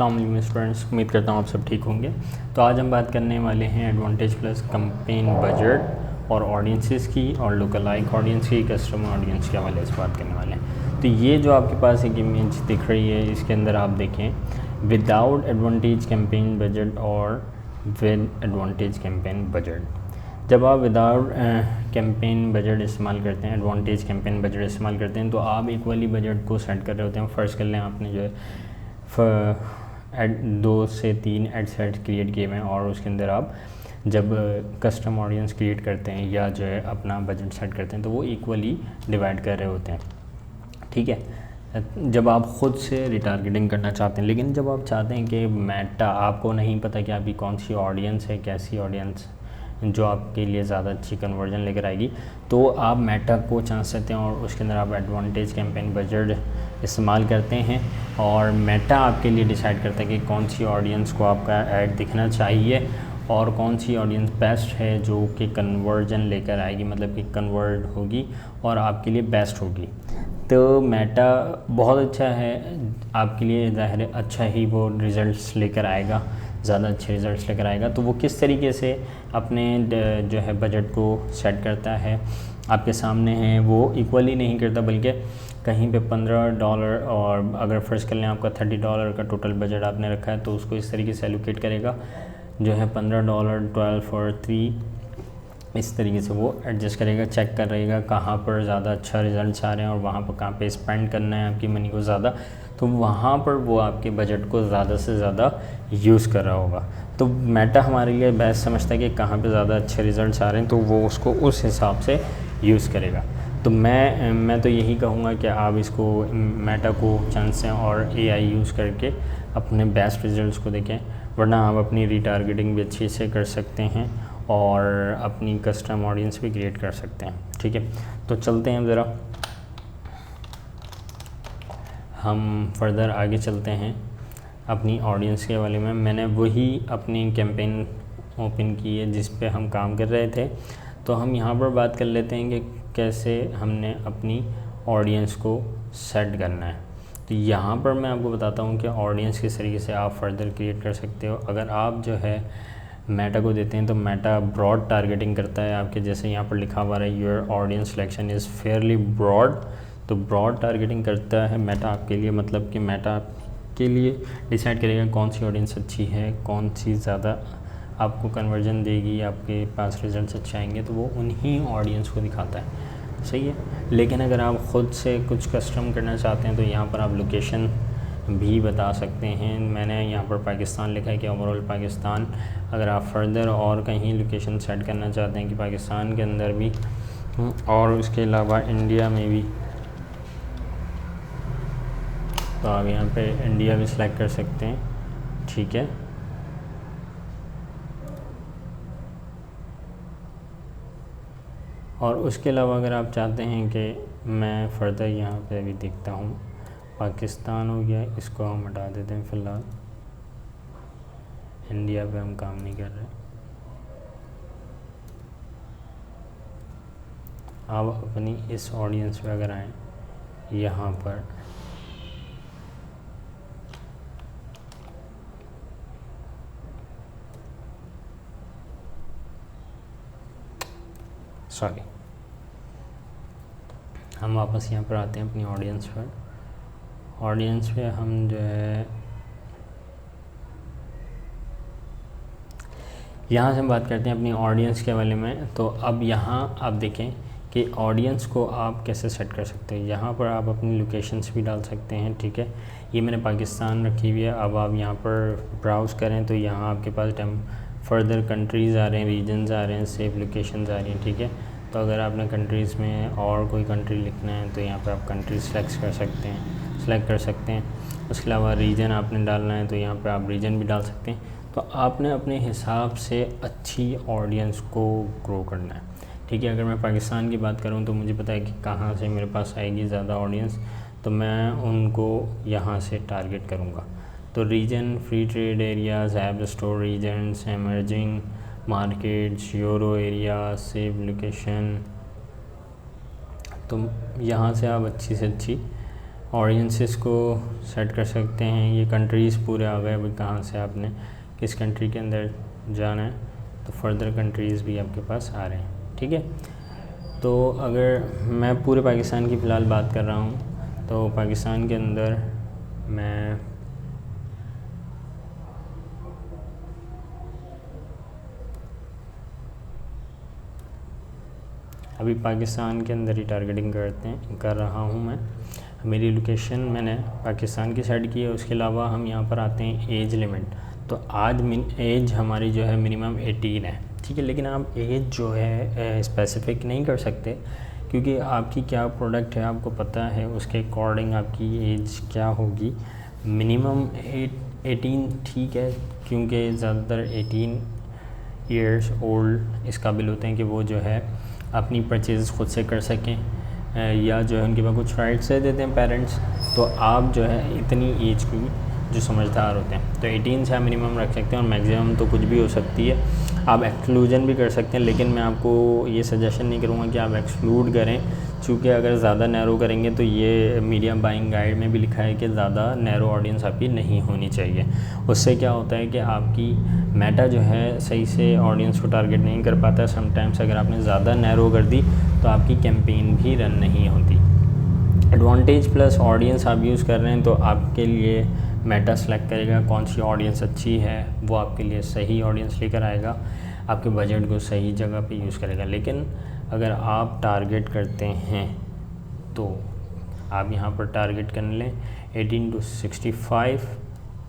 अस्सलाम वालेकुम स्टूडेंट्स, उम्मीद करता हूँ आप सब ठीक होंगे। तो आज हम बात करने वाले हैं एडवांटेज प्लस कैंपेन बजट और ऑडियंसेस की और लोकल लाइक ऑडियंस की, कस्टमर ऑडियंस के हवाले से बात करने वाले हैं। तो ये जो आपके पास एक इमेज दिख रही है, इसके अंदर आप देखें विदाउट एडवांटेज कैंपेन बजट और विद एडवांटेज कैंपेन बजट। जब आप विदाउट कैंपेन बजट इस्तेमाल करते हैं, एडवांटेज कैंपेन बजट इस्तेमाल करते हैं, तो आप इक्वली बजट को सेट कर रहे होते हैं। फ़र्ज़ कर लें आपने जो है 2 से 3 एड सेट क्रिएट किए हुए हैं और उसके अंदर आप जब कस्टम ऑडियंस क्रिएट करते हैं या जो है अपना बजट सेट करते हैं तो वो इक्वली डिवाइड कर रहे होते हैं। ठीक है, जब आप ख़ुद से रिटारगेटिंग करना चाहते हैं, लेकिन जब आप चाहते हैं कि मेटा, आपको नहीं पता कि आपकी कौन सी ऑडियंस है, कैसी ऑडियंस जो आपके लिए ज़्यादा अच्छी कन्वर्जन लेकर आएगी, तो आप मेटा को चाह सकते हैं और उसके अंदर आप एडवांटेज कैंपेन बजट इस्तेमाल करते हैं और मेटा आपके लिए डिसाइड करता है कि कौन सी ऑडियंस को आपका ऐड दिखना चाहिए और कौन सी ऑडियंस बेस्ट है जो कि कन्वर्जन लेकर आएगी, मतलब कि कन्वर्ट होगी और आपके लिए बेस्ट होगी। तो मेटा बहुत अच्छा है आपके लिए, ज़ाहिर है अच्छा ही वो रिज़ल्ट्स लेकर आएगा, ज़्यादा अच्छे रिज़ल्ट्स लेकर आएगा। तो वो किस तरीके से अपने जो है बजट को सेट करता है आपके सामने है। वो इक्वली नहीं करता, बल्कि कहीं पे $15 और अगर फ़र्ज़ कर लें आपका $30 का टोटल बजट आपने रखा है, तो उसको इस तरीके से एलोकेट करेगा जो है $15, 12 और 3, इस तरीके से वो एडजस्ट करेगा, चेक कर रहेगा कहाँ पर ज़्यादा अच्छा रिज़ल्ट्स आ रहे हैं और वहाँ पर कहाँ पे स्पेंड करना है आपकी मनी को ज़्यादा, तो वहाँ पर वो आपके बजट को ज़्यादा से ज़्यादा यूज़ कर रहा होगा। तो मेटा हमारे लिए बेस्ट समझता है कि कहाँ पे ज़्यादा अच्छे रिज़ल्ट्स आ रहे हैं, तो वो उसको उस हिसाब से यूज़ करेगा। तो मैं तो यही कहूँगा कि आप इसको मेटा को चांस हैं और AI यूज़ करके अपने बेस्ट रिज़ल्ट्स को देखें, वरना आप अपनी रीटारगेटिंग भी अच्छे से कर सकते हैं और अपनी कस्टम ऑडियंस भी क्रिएट कर सकते हैं। ठीक है, तो चलते हैं ज़रा हम फर्दर आगे चलते हैं अपनी ऑडियंस के हवाले में। मैंने वही अपनी कैंपेन ओपन की है जिस पे हम काम कर रहे थे, तो हम यहाँ पर बात कर लेते हैं कि कैसे हमने अपनी ऑडियंस को सेट करना है। तो यहाँ पर मैं आपको बताता हूँ कि ऑडियंस किस तरीके से आप फर्दर क्रिएट कर सकते हो। अगर आप जो है मेटा को देते हैं तो मेटा ब्रॉड टारगेटिंग करता है आपके, जैसे यहाँ पर लिखा हुआ है your audience selection is fairly broad. तो ब्रॉड टारगेटिंग करता है मेटा आपके लिए, मतलब कि मेटा के लिए डिसाइड करेगा कौन सी ऑडियंस अच्छी है, कौन सी ज़्यादा आपको कन्वर्जन देगी, आपके पास रिजल्ट्स अच्छे आएंगे, तो वो उन्हीं ऑडियंस को दिखाता है। सही है, लेकिन अगर आप ख़ुद से कुछ कस्टम करना चाहते हैं तो यहाँ पर आप लोकेशन भी बता सकते हैं। मैंने यहाँ पर पाकिस्तान लिखा है कि ओवरऑल पाकिस्तान। अगर आप फर्दर और कहीं लोकेशन सेट करना चाहते हैं कि पाकिस्तान के अंदर भी और उसके अलावा इंडिया में भी, तो आप यहाँ पे इंडिया भी सिलेक्ट कर सकते हैं। ठीक है, और उसके अलावा अगर आप चाहते हैं कि मैं फ़र्दर यहाँ पे अभी देखता हूँ, पाकिस्तान हो गया, इसको हम हटा देते हैं फ़िलहाल, इंडिया पे हम काम नहीं कर रहे। आप अपनी इस ऑडियंस पे अगर आएँ यहाँ पर, सॉरी, हम वापस यहाँ पर आते हैं अपनी ऑडियंस पर। ऑडियंस पे हम जो है यहाँ से हम बात करते हैं अपनी ऑडियंस के बारे में। तो अब यहाँ आप देखें कि ऑडियंस को आप कैसे सेट कर सकते हैं। यहाँ पर आप अपनी लोकेशंस भी डाल सकते हैं। ठीक है, ये मैंने पाकिस्तान रखी हुई है। अब आप यहाँ पर ब्राउज़ करें तो यहाँ आपके पास फर्दर कंट्रीज़ आ रहे हैं, रीजन्स आ रहे हैं, सेव लोकेशंस आ रही हैं। ठीक है, तो अगर आपने कंट्रीज़ में और कोई कंट्री लिखना है तो यहाँ पर आप कंट्री सेलेक्ट कर सकते हैं। उसके अलावा रीजन आपने डालना है तो यहाँ पर आप रीजन भी डाल सकते हैं। तो आपने अपने हिसाब से अच्छी ऑडियंस को ग्रो करना है। ठीक है, अगर मैं पाकिस्तान की बात करूं तो मुझे पता है कि कहाँ से मेरे पास आएगी ज़्यादा ऑडियंस, तो मैं उनको यहाँ से टारगेट करूँगा। तो region, free trade areas, app store regions, emerging markets, euro area, save location, तो यहाँ से आप अच्छी से अच्छी ऑडियंसेस को सेट कर सकते हैं। ये कंट्रीज़ पूरे आ गए, अभी कहाँ से आपने किस कंट्री के अंदर जाना है, तो फर्दर कंट्रीज़ भी आपके पास आ रहे हैं। ठीक है, तो अगर मैं पूरे पाकिस्तान की फ़िलहाल बात कर रहा हूँ, तो पाकिस्तान के अंदर मैं अभी पाकिस्तान के अंदर ही टारगेटिंग कर रहा हूँ मैं। मेरी लोकेशन मैंने पाकिस्तान की साइड की है। उसके अलावा हम यहाँ पर आते हैं एज लिमिट। तो आज एज हमारी जो है मिनिमम 18 है, ठीक है। लेकिन आप एज जो है स्पेसिफिक नहीं कर सकते, क्योंकि आपकी क्या प्रोडक्ट है आपको पता है, उसके अकॉर्डिंग आपकी एज क्या होगी। मिनिमम 18 ठीक है, क्योंकि ज़्यादातर 18 ईयर्स ओल्ड इस काबिल होते हैं कि वो जो है अपनी परचेज़ ख़ुद से कर सकें, या जो है उनके पास कुछ राइट्स दे देते हैं पेरेंट्स। तो आप जो है इतनी एज की जो समझदार होते हैं, तो 18 से आप मिनिमम रख सकते हैं, और मैक्सिमम तो कुछ भी हो सकती है। आप एक्सक्लूजन भी कर सकते हैं, लेकिन मैं आपको ये सजेशन नहीं करूँगा कि आप एक्सक्लूड करें, क्योंकि अगर ज़्यादा नैरो करेंगे तो ये मीडिया बाइंग गाइड में भी लिखा है कि ज़्यादा नैरो ऑडियंस आपकी नहीं होनी चाहिए। उससे क्या होता है कि आपकी मेटा जो है सही से ऑडियंस को टारगेट नहीं कर पाता। समटाइम्स अगर आपने ज़्यादा नैरो कर दी तो आपकी कैंपेन भी रन नहीं होती। एडवांटेज प्लस ऑडियंस आप यूज़ कर रहे हैं, तो आपके लिए मेटा सेलेक्ट करेगा कौन सी ऑडियंस अच्छी है, वो आपके लिए सही ऑडियंस लेकर आएगा, आपके बजट को सही जगह पे यूज़ करेगा। लेकिन अगर आप टारगेट करते हैं तो आप यहाँ पर टारगेट कर लें 18 to 65,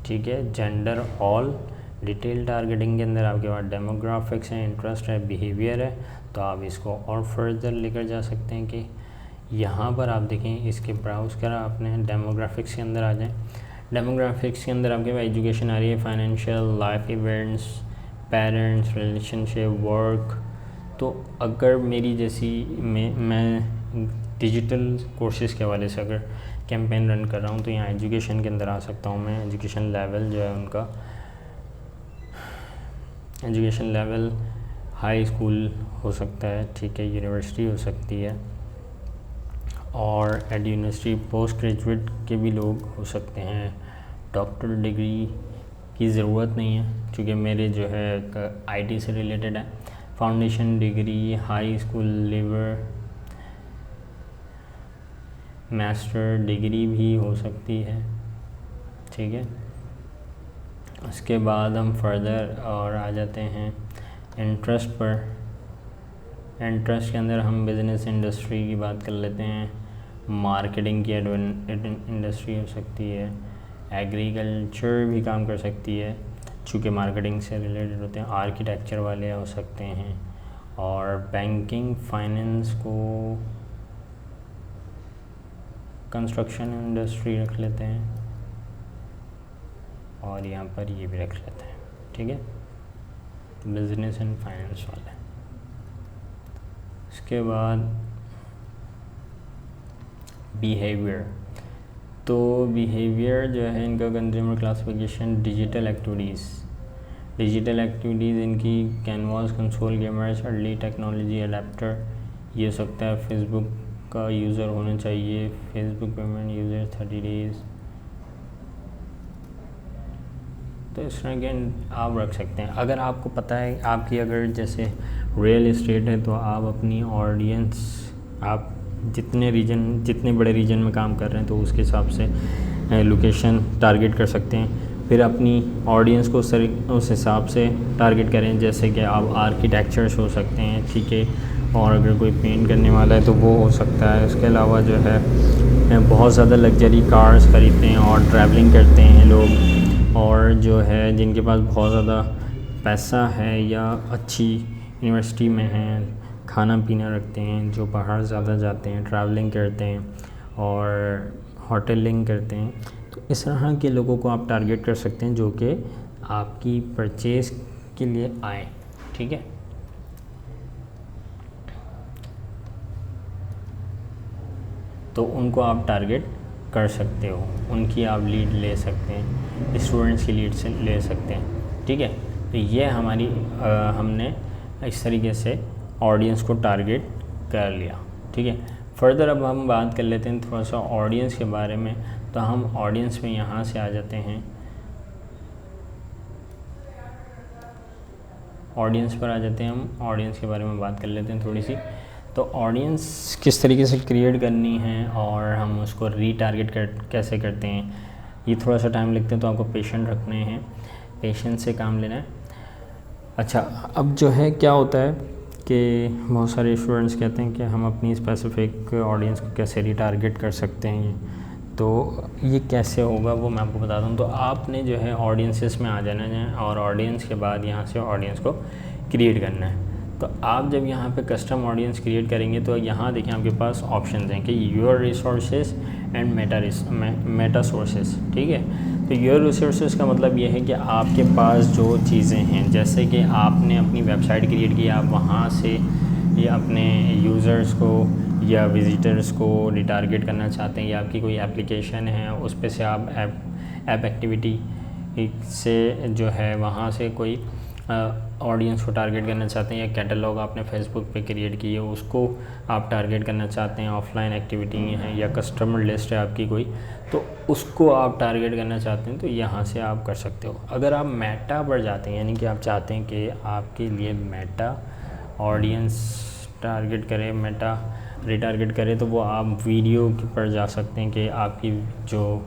ठीक है। जेंडर ऑल, डिटेल टारगेटिंग के अंदर आपके पास डेमोग्राफिक्स हैं, इंटरेस्ट है, बिहेवियर है, तो आप इसको और फर्दर लेकर जा सकते हैं कि यहाँ पर आप देखें, इसके ब्राउज़ करा आपने, डेमोग्राफिक्स के अंदर आ जाएं। डेमोग्राफिक्स के अंदर आपके पास एजुकेशन आ रही है, financial, life events, parents, relationship, work. तो अगर मेरी जैसी मैं डिजिटल कोर्सेज़ के हवाले से अगर कैंपेन रन कर रहा हूँ, तो यहाँ एजुकेशन के अंदर आ सकता हूँ मैं। एजुकेशन लेवल जो है उनका, एजुकेशन लेवल हाई स्कूल हो सकता है, ठीक है, यूनिवर्सिटी हो सकती है, और एट यूनिवर्सिटी पोस्ट ग्रेजुएट के भी लोग हो सकते हैं। डॉक्टर डिग्री की ज़रूरत नहीं है, क्योंकि मेरे जो है आईटी से रिलेटेड है। Foundation degree, high school level, master degree भी हो सकती है, ठीक है। उसके बाद हम फर्दर और आ जाते हैं इंटरेस्ट पर। इंटरेस्ट के अंदर हम बिज़नेस इंडस्ट्री की बात कर लेते हैं, मार्केटिंग की इंडस्ट्री हो सकती है, एग्रीकल्चर भी काम कर सकती है, चूँकि मार्केटिंग से रिलेटेड होते हैं, आर्किटेक्चर वाले हो सकते हैं, और बैंकिंग, फाइनेंस को कंस्ट्रक्शन इंडस्ट्री रख लेते हैं, और यहाँ पर ये भी रख लेते हैं, ठीक है, बिजनेस एंड फाइनेंस वाले। इसके बाद बिहेवियर, तो बिहेवियर जो है इनका कंज्यूमर क्लासिफिकेशन, डिजिटल एक्टिविटीज़ इनकी canvas, console, gamers, early technology adapter, ये हो सकता है। फेसबुक का यूज़र होना चाहिए, फेसबुक पेमेंट यूज़र 30 डेज़, तो इस तरह के आप रख सकते हैं। अगर आपको पता है आपकी अगर जैसे रियल इस्टेट है, तो आप अपनी ऑडियंस, आप जितने बड़े रीजन में काम कर रहे हैं, तो उसके हिसाब से लोकेशन टारगेट कर सकते हैं। फिर अपनी ऑडियंस को उस हिसाब से टारगेट करें, जैसे कि आप आर्किटेक्चर्स हो सकते हैं, ठीक है, और अगर कोई पेंट करने वाला है तो वो हो सकता है। उसके अलावा जो है बहुत ज़्यादा लग्जरी कार्स ख़रीदते हैं और ट्रैवलिंग करते हैं लोग, और जो है जिनके पास बहुत ज़्यादा पैसा है या अच्छी यूनिवर्सिटी में हैं, खाना पीना रखते हैं, जो बाहर ज़्यादा जाते हैं, ट्रैवलिंग करते हैं और होटलिंग करते हैं, तो इस तरह के लोगों को आप टारगेट कर सकते हैं जो कि आपकी परचेज़ के लिए आए, ठीक है। तो उनको आप टारगेट कर सकते हो, उनकी आप लीड ले सकते हैं, स्टूडेंट्स की लीड से ले सकते हैं, ठीक है। तो ये हमारी हमने इस तरीके से ऑडियंस को टारगेट कर लिया, ठीक है। फर्दर अब हम बात कर लेते हैं थोड़ा सा ऑडियंस के बारे में। तो हम ऑडियंस में यहाँ से आ जाते हैं, ऑडियंस पर आ जाते हैं। हम ऑडियंस के बारे में बात कर लेते हैं थोड़ी सी। तो ऑडियंस किस तरीके से क्रिएट करनी है और हम उसको रीटारगेट कैसे करते हैं, ये थोड़ा सा टाइम लगता है, तो आपको पेशेंट रखने हैं, पेशेंस से काम लेना है। अच्छा, अब जो है क्या होता है कि बहुत सारे स्टूडेंट्स कहते हैं कि हम अपनी स्पेसिफिक ऑडियंस को कैसे रीटारगेट कर सकते हैं, तो ये कैसे होगा वो मैं आपको बताता हूँ। तो आपने जो है ऑडियंसेस में आ जाना है और ऑडियंस के बाद यहाँ से ऑडियंस को क्रिएट करना है। तो आप जब यहाँ पे कस्टम ऑडियंस क्रिएट करेंगे तो यहाँ देखिए आपके पास ऑप्शंस हैं कि your resources and Meta sources, ठीक है। तो योर रिसोर्सेज का मतलब ये है कि आपके पास जो चीज़ें हैं, जैसे कि आपने अपनी वेबसाइट क्रिएट की, आप वहाँ से ये अपने यूज़र्स को या विजिटर्स को रिटारगेट करना चाहते हैं, या आपकी कोई एप्लीकेशन है उस पर से आप ऐप एक्टिविटी से जो है वहाँ से कोई ऑडियंस को टारगेट करना चाहते हैं, या कैटलॉग आपने फेसबुक पे क्रिएट की है उसको आप टारगेट करना चाहते हैं, ऑफलाइन एक्टिविटी है या कस्टमर लिस्ट है आपकी कोई, तो उसको आप टारगेट करना चाहते हैं, तो यहाँ से आप कर सकते हो। अगर आप मेटा पर जाते हैं, यानी कि आप चाहते हैं कि आपके लिए मेटा ऑडियंस टारगेट करे, मेटा रिटारगेट करे, तो वो आप वीडियो पर जा सकते हैं कि आपकी जो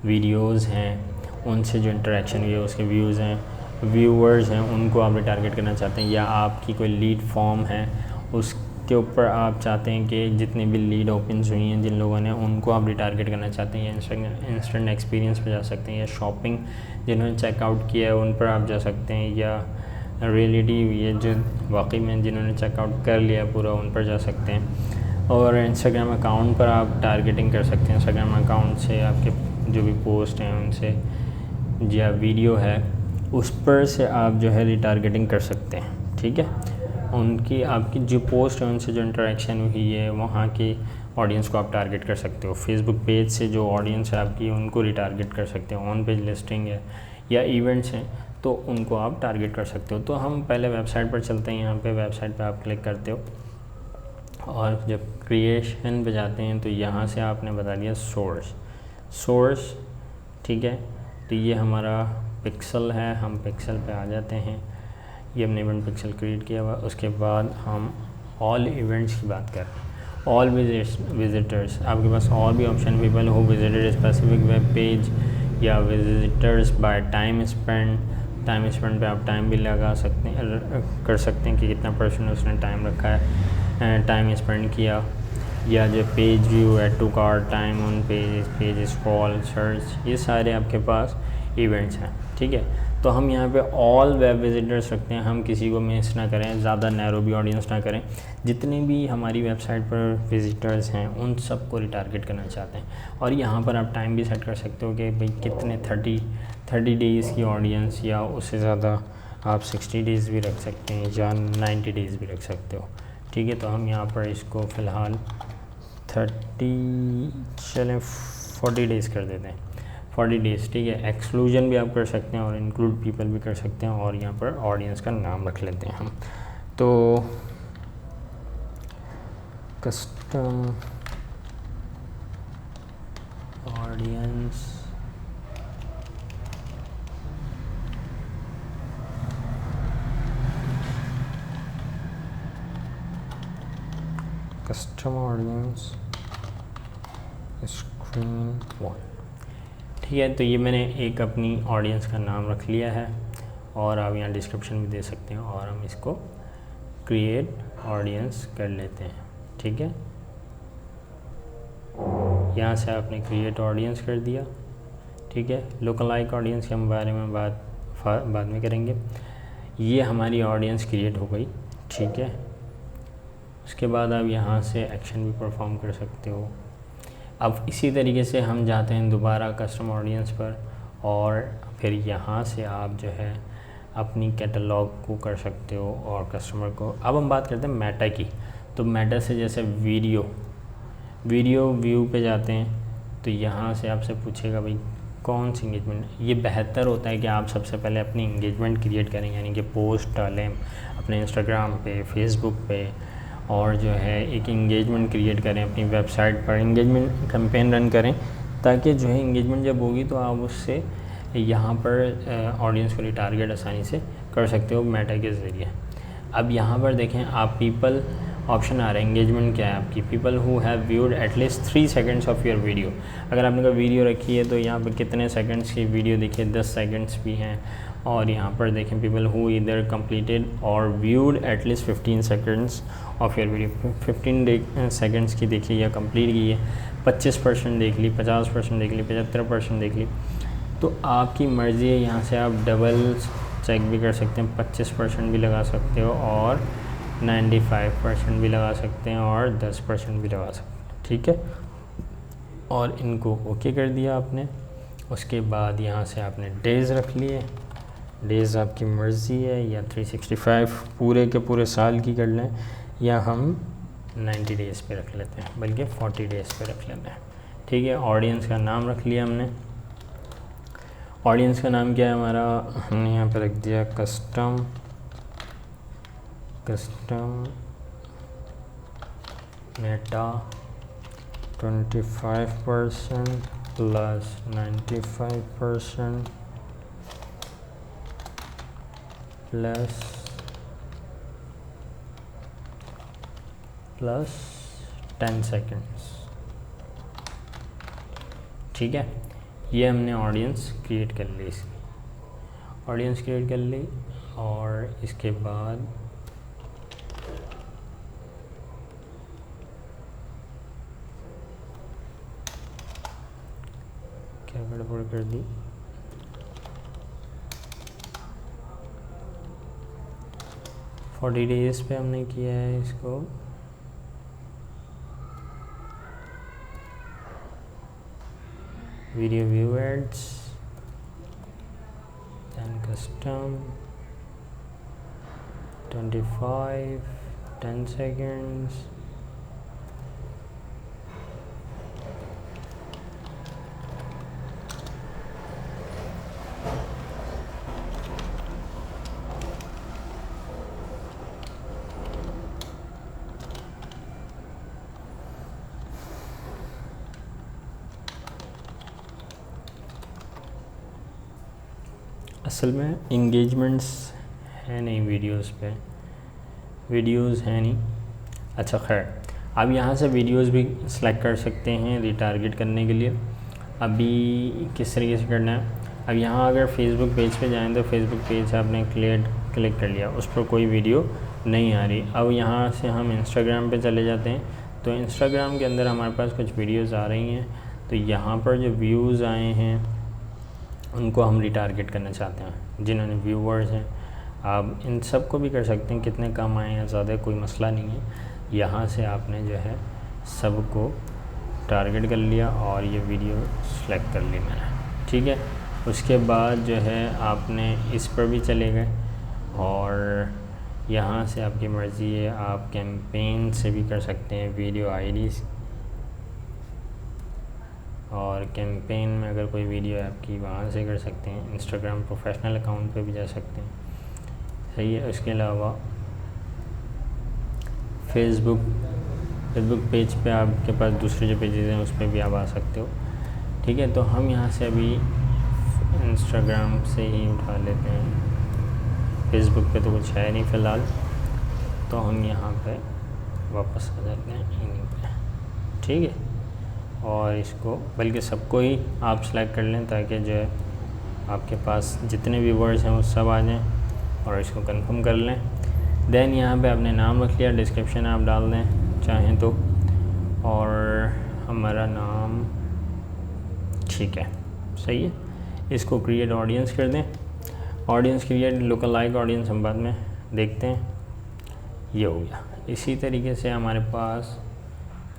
वीडियोज़ हैं उनसे जो इंटरेक्शन हुई है, उसके व्यूज़ हैं, व्यूअर्स हैं, उनको आप रिटारगेट करना चाहते हैं, या आपकी कोई लीड फॉर्म है उसके ऊपर आप चाहते हैं कि जितनी भी लीड ओपन्स हुई हैं जिन लोगों ने, उनको आप रिटारगेट करना चाहते हैं, या इंस्टेंट एक्सपीरियंस पर जा सकते हैं, या शॉपिंग जिन्होंने चेकआउट किया है उन पर आप जा सकते हैं, या रियलिटी ये जो वाकई में जिन्होंने चेकआउट कर लिया पूरा उन पर जा सकते हैं। और इंस्टाग्राम अकाउंट पर आप टारगेटिंग कर सकते हैं, इंस्टाग्राम अकाउंट से आपके जो भी पोस्ट हैं उनसे, या वीडियो है उस पर से आप जो है रिटारगेटिंग कर सकते हैं, ठीक है। उनकी आपकी जो पोस्ट है उनसे जो इंटरेक्शन हुई है वहाँ की ऑडियंस को आप टारगेट कर सकते हो। फेसबुक पेज से जो ऑडियंस है आपकी उनको रिटारगेट कर सकते हो, ऑन पेज लिस्टिंग है या इवेंट्स हैं तो उनको आप टारगेट कर सकते हो। तो हम पहले वेबसाइट पर चलते हैं, यहाँ पे वेबसाइट पे आप क्लिक करते हो और जब क्रिएशन पे जाते हैं तो यहाँ से आपने बता दिया सोर्स, ठीक है। तो ये हमारा पिक्सल है, हम पिक्सल पे आ जाते हैं, ये हमने इवेंट पिक्सल क्रिएट किया हुआ। उसके बाद हम ऑल इवेंट्स की बात कर रहे हैं, ऑल विजिटर्स, आपके पास और भी option people who visited specific web page, या विजिटर्स बाय टाइम स्पेंड पे आप टाइम भी लगा सकते हैं, कर सकते हैं कि कितना % उसने टाइम रखा है, टाइम स्पेंड किया, या जो page view, add to cart, time on page scroll, search, ये सारे आपके पास इवेंट्स हैं, ठीक है। तो हम यहाँ पे ऑल वेब विजिटर्स रखते हैं, हम किसी को मिस ना करें, ज़्यादा नैरो भी ऑडियंस ना करें, जितने भी हमारी वेबसाइट पर विजिटर्स हैं उन सब को रिटारगेट करना चाहते हैं। और यहाँ पर आप टाइम भी सेट कर सकते हो कि भाई कितने 30 डेज़ की ऑडियंस, या उससे ज़्यादा आप 60 डेज़ भी रख सकते हैं, या 90 डेज़ भी रख सकते हो, ठीक है। तो हम यहाँ पर इसको फ़िलहाल 40 डेज़ कर देते हैं, 40 डेज़, ठीक है। एक्सक्लूजन भी आप कर सकते हैं और इंक्लूड पीपल भी कर सकते हैं, और यहाँ पर ऑडियंस का नाम रख लेते हैं हम। तो कस्टम ऑडियंस स्क्रीन 1, ठीक है। तो ये मैंने एक अपनी ऑडियंस का नाम रख लिया है, और आप यहाँ डिस्क्रिप्शन भी दे सकते हैं, और हम इसको क्रिएट ऑडियंस कर लेते हैं, ठीक है। यहाँ से आपने क्रिएट ऑडियंस कर दिया, ठीक है। लोकल लाइक ऑडियंस के हम बारे में बाद में करेंगे। ये हमारी ऑडियंस क्रिएट हो गई, ठीक है। उसके बाद आप यहाँ से एक्शन भी परफॉर्म कर सकते हो। अब इसी तरीके से हम जाते हैं दोबारा कस्टम ऑडियंस पर, और फिर यहाँ से आप जो है अपनी कैटलॉग को कर सकते हो और कस्टमर को। अब हम बात करते हैं मेटा की। तो मेटा से जैसे वीडियो व्यू पे जाते हैं, तो यहाँ से आपसे पूछेगा भाई कौन सी इंगेजमेंट। ये बेहतर होता है कि आप सबसे पहले अपनी इंगेजमेंट क्रिएट करें, यानी कि पोस्ट डालें अपने इंस्टाग्राम पे, फेसबुक पे, और जो है एक इंगेजमेंट क्रिएट करें अपनी वेबसाइट पर, इंगेजमेंट कैंपेन रन करें, ताकि जो है इंगेजमेंट जब होगी तो आप उससे यहाँ पर ऑडियंस को रिटारगेट आसानी से कर सकते हो मेटा के ज़रिए। अब यहाँ पर देखें आप पीपल ऑप्शन आ रहा है, एंगेजमेंट क्या है आपकी, people who have viewed at least 3 seconds of your video. अगर आपने कोई वीडियो रखी है तो यहाँ पर कितने सेकंड्स की वीडियो देखिए, 10 सेकंड्स भी हैं। और यहाँ पर देखें पीपल हु इधर कंप्लीटेड और viewed at least 15 seconds of your video, 15 seconds की देखिए या कंप्लीट की है, 25% देख ली, 50% देख ली, 75% देख ली। तो आपकी मर्ज़ी है, यहाँ से आप डबल चेक भी कर सकते हैं, 25% भी लगा सकते हो और 95% भी लगा सकते हैं और 10% भी लगा सकते हैं, ठीक है। और इनको ओके कर दिया आपने। उसके बाद यहाँ से आपने डेज़ रख लिए, डेज़ आपकी मर्ज़ी है, या 365 पूरे के पूरे साल की कर लें, या हम 90 डेज़ पे रख लेते हैं, बल्कि 40 डेज़ पे रख लेते हैं, ठीक है। ऑडियंस का नाम रख लिया हमने। ऑडियंस का नाम क्या है हमारा, हमने यहाँ पे रख दिया custom Meta 25% plus 95% plus 10 seconds, ठीक है। ये हमने ऑडियंस क्रिएट कर ली, इसकी ऑडियंस क्रिएट कर ली। और इसके बाद क्या गड़बड़ कर दी, $40 डेज़ पे हमने किया है इसको। Video view ads, then custom 25 10 seconds, असल में इंगेजमेंट्स है नहीं वीडियोस पे, वीडियोस है नहीं। अच्छा खैर, अब यहाँ से वीडियोस भी सिलेक्ट कर सकते हैं रिटारगेट करने के लिए। अभी किस तरीके से करना है, अब यहाँ अगर फेसबुक पेज पे जाएं तो फेसबुक पेज आपने क्लिक कर लिया, उस पर कोई वीडियो नहीं आ रही। अब यहाँ से हम इंस्टाग्राम पे चले जाते हैं, तो इंस्टाग्राम के अंदर हमारे पास कुछ वीडियोज़ आ रही हैं। तो यहाँ पर जो व्यूज़ आए हैं उनको हम रिटारगेट करना चाहते हैं, जिन्होंने व्यूवर्स हैं। आप इन सब को भी कर सकते हैं, कितने कम आए हैं ज़्यादा कोई मसला नहीं है। यहाँ से आपने जो है सबको टारगेट कर लिया और ये वीडियो सेलेक्ट कर ली मैंने, ठीक है। उसके बाद जो है आपने इस पर भी चले गए और यहाँ से आपकी मर्ज़ी है, आप कैंपेन से भी कर सकते हैं, वीडियो आईडीज़। और कैंपेन में अगर कोई वीडियो है आपकी वहाँ से कर सकते हैं, इंस्टाग्राम प्रोफेशनल अकाउंट पे भी जा सकते हैं, सही है। उसके अलावा फेसबुक पेज पे आपके पास दूसरे जो पेजेस हैं उस पर भी आप आ सकते हो, ठीक है। तो हम यहाँ से अभी इंस्टाग्राम से ही उठा लेते हैं, फेसबुक पे तो कुछ है नहीं फ़िलहाल, तो हम यहाँ पे वापस आ जाते हैं इन्हीं पे, ठीक है। और इसको बल्कि सबको ही आप सेलेक्ट कर लें ताकि जो है आपके पास जितने व्यूवर्स हैं वो सब आ जाएं, और इसको कंफर्म कर लें। देन यहाँ पे आपने नाम रख लिया, डिस्क्रिप्शन आप डाल दें चाहें तो, और हमारा नाम ठीक है, सही है। इसको क्रिएट ऑडियंस कर दें, audience create local like audience हम बाद में देखते हैं, ये हो गया। इसी तरीके से हमारे पास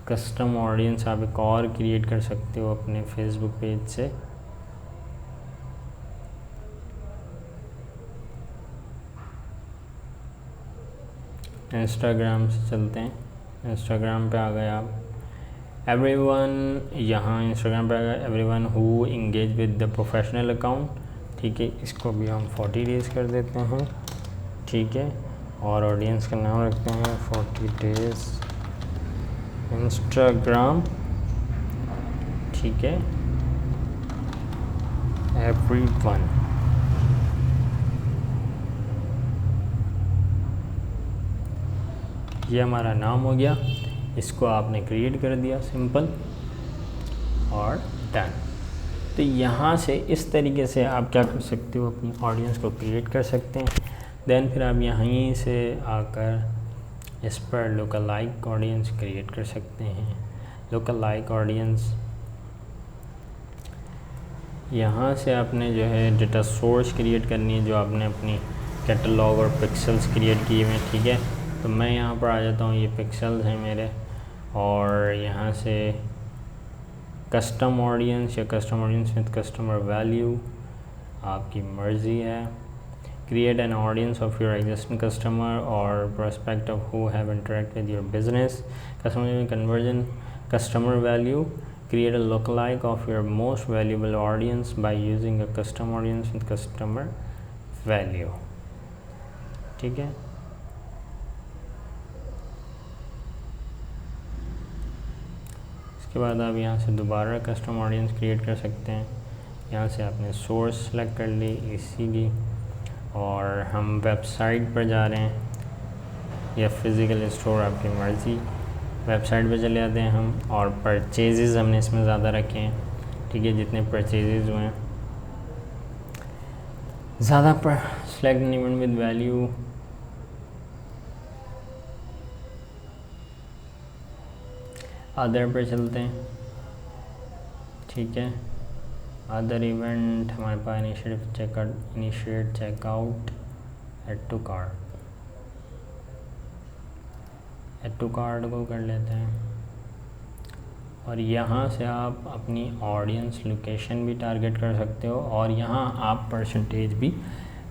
कस्टम ऑडियंस आप एक और क्रिएट कर सकते हो अपने फेसबुक पेज से। इंस्टाग्राम से चलते हैं, इंस्टाग्राम पे आ गए आप, एवरीवन, यहाँ इंस्टाग्राम पे आ गया everyone who engage with the professional account, ठीक है। इसको भी हम 40 डेज़ कर देते हैं, ठीक है। और ऑडियंस का नाम रखते हैं 40 डेज इंस्टाग्राम, ठीक है, एवरीवन। ये हमारा नाम हो गया, इसको आपने क्रिएट कर दिया, सिंपल और डन। तो यहाँ से इस तरीके से आप क्या कर सकते हो, अपनी ऑडियंस को क्रिएट कर सकते हैं। देन फिर आप यहीं से आकर इस पर लोकल लाइक ऑडियंस क्रिएट कर सकते हैं। लोकल लाइक ऑडियंस यहाँ से आपने जो है डेटा सोर्स क्रिएट करनी है, जो आपने अपनी कैटलॉग और पिक्सल्स क्रिएट किए हुए हैं, ठीक है। तो मैं यहाँ पर आ जाता हूँ, ये पिक्सल्स हैं मेरे, और यहाँ से कस्टम ऑडियंस या custom audience with customer value आपकी मर्ज़ी है। Create an audience of your existing customer और prospect of who have interact with your business. Customer conversion, customer value, create a lookalike of your most valuable audience by using a custom audience with customer value, ठीक है। इसके बाद आप यहाँ से दोबारा custom audience create कर सकते हैं। यहाँ से आपने सोर्स सेलेक्ट कर ली, इसीलिए, और हम वेबसाइट पर जा रहे हैं या फिज़िकल स्टोर, आपकी मर्ज़ी। वेबसाइट पे चले जाते हैं हम, और परचेजेस हमने इसमें ज़्यादा रखे हैं, ठीक है। जितने परचेजेस हुए हैं ज़्यादा पर select an event with value, other पर चलते हैं, ठीक है। अदर इवेंट हमारे पास initiate checkout, add to cart को कर लेते हैं। और यहाँ से आप अपनी ऑडियंस लोकेशन भी टारगेट कर सकते हो, और यहाँ आप परसेंटेज भी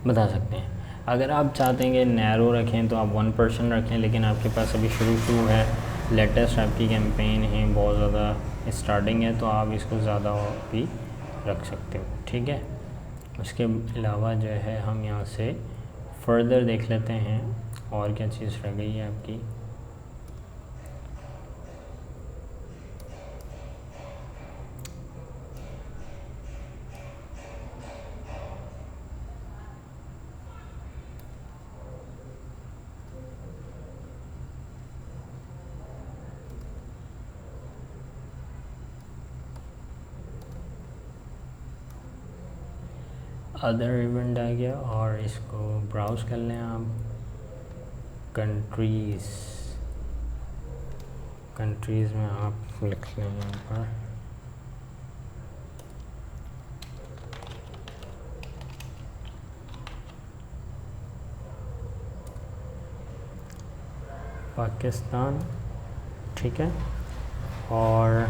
बता सकते हैं। अगर आप चाहते हैं कि नैरो रखें तो आप 1% रखें, लेकिन आपके पास अभी शुरू है, लेटेस्ट आपकी कैंपेन है, बहुत ज़्यादा स्टार्टिंग है, तो आप इसको ज़्यादा भी रख सकते हो, ठीक है। उसके अलावा जो है हम यहाँ से फर्दर देख लेते हैं और क्या चीज़ रह गई है आपकी। अदर इवेंट आ गया, और इसको ब्राउज़ कर लें आप। कंट्रीज़ में आप लिख लें यहाँ पर पाकिस्तान, ठीक है। और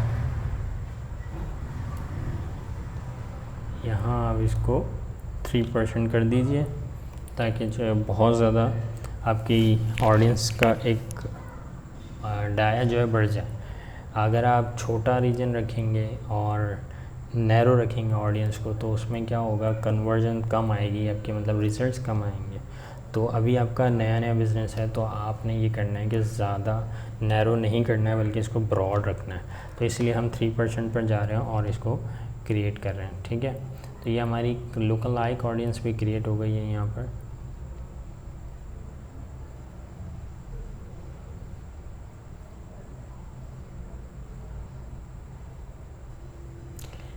यहाँ आप इसको 3% कर दीजिए, ताकि जो है बहुत ज़्यादा आपकी ऑडियंस का एक डाया जो है बढ़ जाए। अगर आप छोटा रीजन रखेंगे और नैरो रखेंगे ऑडियंस को, तो उसमें क्या होगा, कन्वर्जन कम आएगी आपकी, मतलब रिजल्ट्स कम आएंगे। तो अभी आपका नया बिज़नेस है, तो आपने ये करना है कि ज़्यादा नैरो नहीं करना है, बल्कि इसको ब्रॉड रखना है। तो इसलिए हम 3% पर जा रहे हैं और इसको क्रिएट कर रहे हैं, ठीक है। तो ये हमारी लोकल लाइक ऑडियंस भी क्रिएट हो गई है यहाँ पर।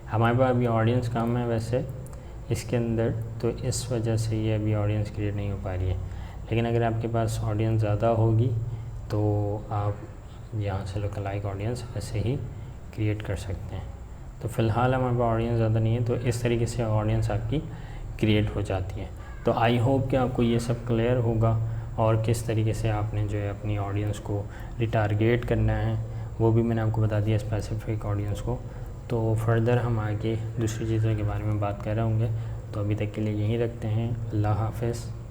हमारे पास अभी ऑडियंस कम है वैसे इसके अंदर, तो इस वजह से ये अभी ऑडियंस क्रिएट नहीं हो पा रही है। लेकिन अगर आपके पास ऑडियंस ज़्यादा होगी तो आप यहाँ से लोकल लाइक ऑडियंस ऐसे ही क्रिएट कर सकते हैं। तो फ़िलहाल हमारे पास ऑडियंस ज़्यादा नहीं है, तो इस तरीके से ऑडियंस आपकी क्रिएट हो जाती है। तो आई होप कि आपको ये सब क्लियर होगा, और किस तरीके से आपने जो है अपनी ऑडियंस को रिटारगेट करना है वो भी मैंने आपको बता दिया, स्पेसिफिक ऑडियंस को। तो फर्दर हम आगे दूसरी चीज़ों के बारे में बात कर रहे होंगे। तो अभी तक के लिए यहीं रखते हैं। अल्लाह हाफ़िज़।